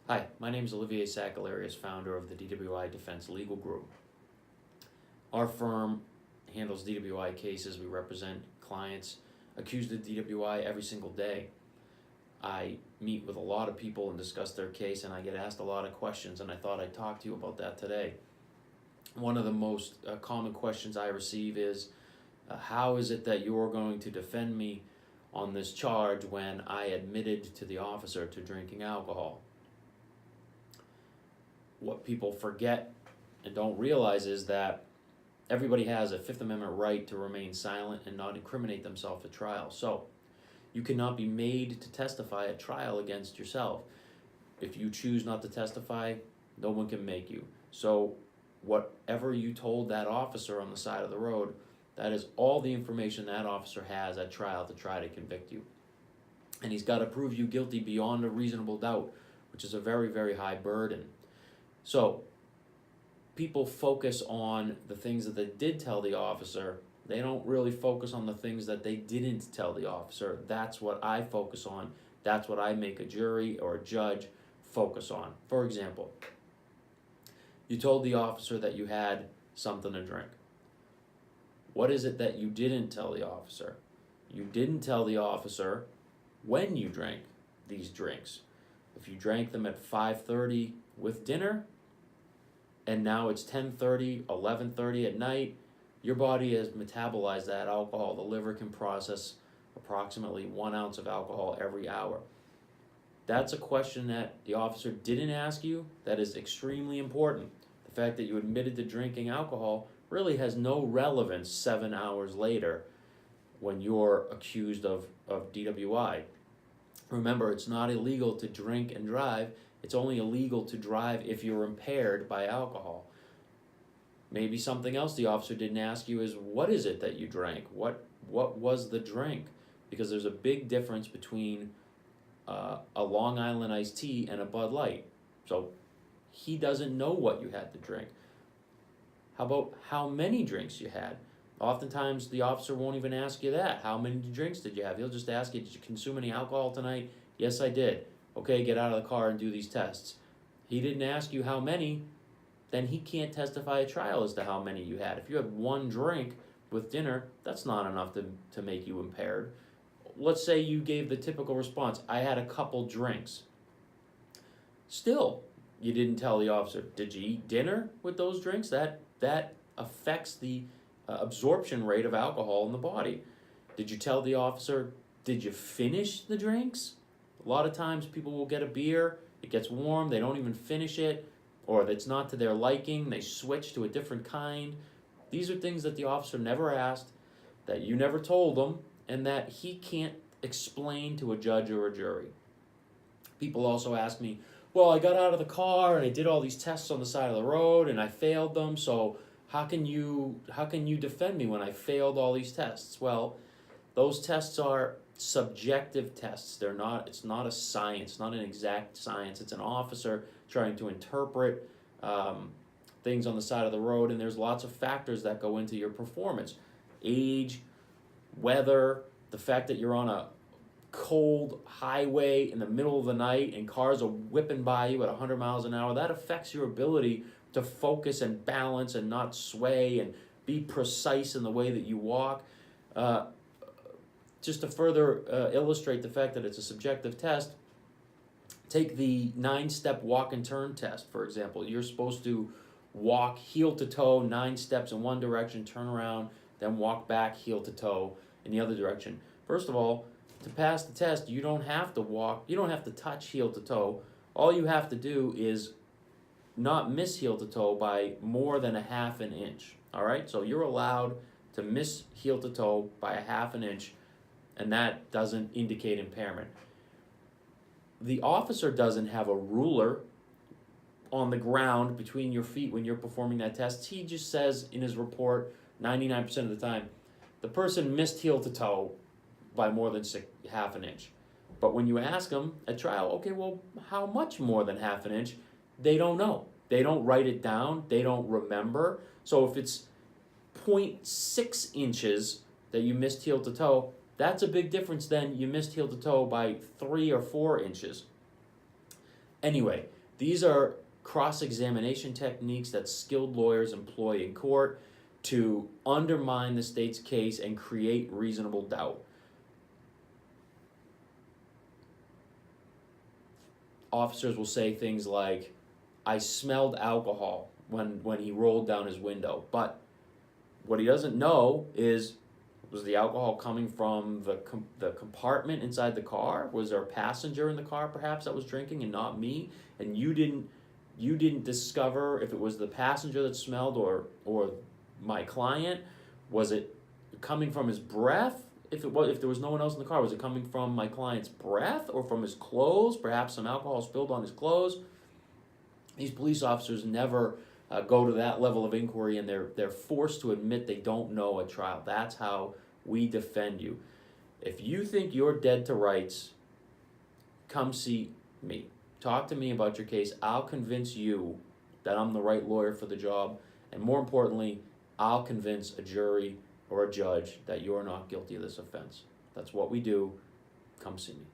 Hi, my name is Olivier Sacalarius, founder of the DUI Defense Legal Group. Our firm handles DWI cases. We represent clients accused of DWI every single day. I meet with a lot of people and discuss their case, and I get asked a lot of questions, and I thought I'd talk to you about that today. One of the most common questions I receive is, how is it that you're going to defend me on this charge when I admitted to the officer to drinking alcohol? What people forget and don't realize is that everybody has a Fifth Amendment right to remain silent and not incriminate themselves at trial. So you cannot be made to testify at trial against yourself. If you choose not to testify, no one can make you. So whatever you told that officer on the side of the road, that is all the information that officer has at trial to try to convict you. And he's got to prove you guilty beyond a reasonable doubt, which is a very, very high burden. So people focus on the things that they did tell the officer. They don't really focus on the things that they didn't tell the officer. That's what I focus on. That's what I make a jury or a judge focus on. For example, you told the officer that you had something to drink. What is it that you didn't tell the officer? You didn't tell the officer when you drank these drinks. If you drank them at 5:30 with dinner, and now it's 10:30, 11:30 at night, your body has metabolized that alcohol. The liver can process approximately 1 ounce of alcohol every hour. That's a question that the officer didn't ask you that is extremely important. The fact that you admitted to drinking alcohol really has no relevance 7 hours later when you're accused of DWI. Remember, it's not illegal to drink and drive. It's only illegal to drive if you're impaired by alcohol. Maybe something else the officer didn't ask you is, what is it that you drank? What was the drink? Because there's a big difference between a Long Island iced tea and a Bud Light. So he doesn't know what you had to drink. How about how many drinks you had? Oftentimes the officer won't even ask you that. How many drinks did you have? He'll just ask you, did you consume any alcohol tonight? Yes, I did. Okay, get out of the car and do these tests. He didn't ask you how many, then he can't testify at trial as to how many you had. If you had one drink with dinner, that's not enough to make you impaired. Let's say you gave the typical response, I had a couple drinks. Still, you didn't tell the officer, did you eat dinner with those drinks? That affects the absorption rate of alcohol in the body. Did you tell the officer, did you finish the drinks? A lot of times people will get a beer, it gets warm, they don't even finish it, or it's not to their liking, they switch to a different kind. These are things that the officer never asked, that you never told him, and that he can't explain to a judge or a jury. People also ask me, well, I got out of the car and I did all these tests on the side of the road and I failed them, so how can you defend me when I failed all these tests? Well, those tests are subjective tests. It's not a science, not an exact science. It's an officer trying to interpret things on the side of the road, and there's lots of factors that go into your performance. Age, weather, the fact that you're on a cold highway in the middle of the night and cars are whipping by you at 100 miles an hour, that affects your ability to focus and balance and not sway and be precise in the way that you walk. Just to further illustrate the fact that it's a subjective test, take the 9-step walk and turn test, for example. You're supposed to walk heel to toe 9 steps in one direction, turn around, then walk back heel to toe in the other direction. First of all, to pass the test, you don't have to walk, you don't have to touch heel to toe. All you have to do is not miss heel to toe by more than a half an inch. All right, so you're allowed to miss heel to toe by a half an inch, and that doesn't indicate impairment. The officer doesn't have a ruler on the ground between your feet when you're performing that test. He just says in his report, 99% of the time, the person missed heel to toe by more than half an inch. But when you ask them at trial, okay, well, how much more than half an inch? They don't know. They don't write it down. They don't remember. So if it's 0.6 inches that you missed heel to toe, that's a big difference than you missed heel to toe by 3 or 4 inches. Anyway, These are cross-examination techniques that skilled lawyers employ in court to undermine the state's case and create reasonable doubt. Officers will say things like, I smelled alcohol when he rolled down his window. But what he doesn't know is, was the alcohol coming from the compartment inside the car? Was there a passenger in the car perhaps that was drinking and not me? And you didn't discover if it was the passenger that smelled or my client? Was it coming from his breath? If there was no one else in the car, was it coming from my client's breath or from his clothes? Perhaps some alcohol spilled on his clothes. These police officers never go to that level of inquiry, and they're forced to admit they don't know at trial. That's how we defend you. If you think you're dead to rights, come see me. Talk to me about your case. I'll convince you that I'm the right lawyer for the job, and more importantly, I'll convince a jury or a judge that you're not guilty of this offense. That's what we do. Come see me.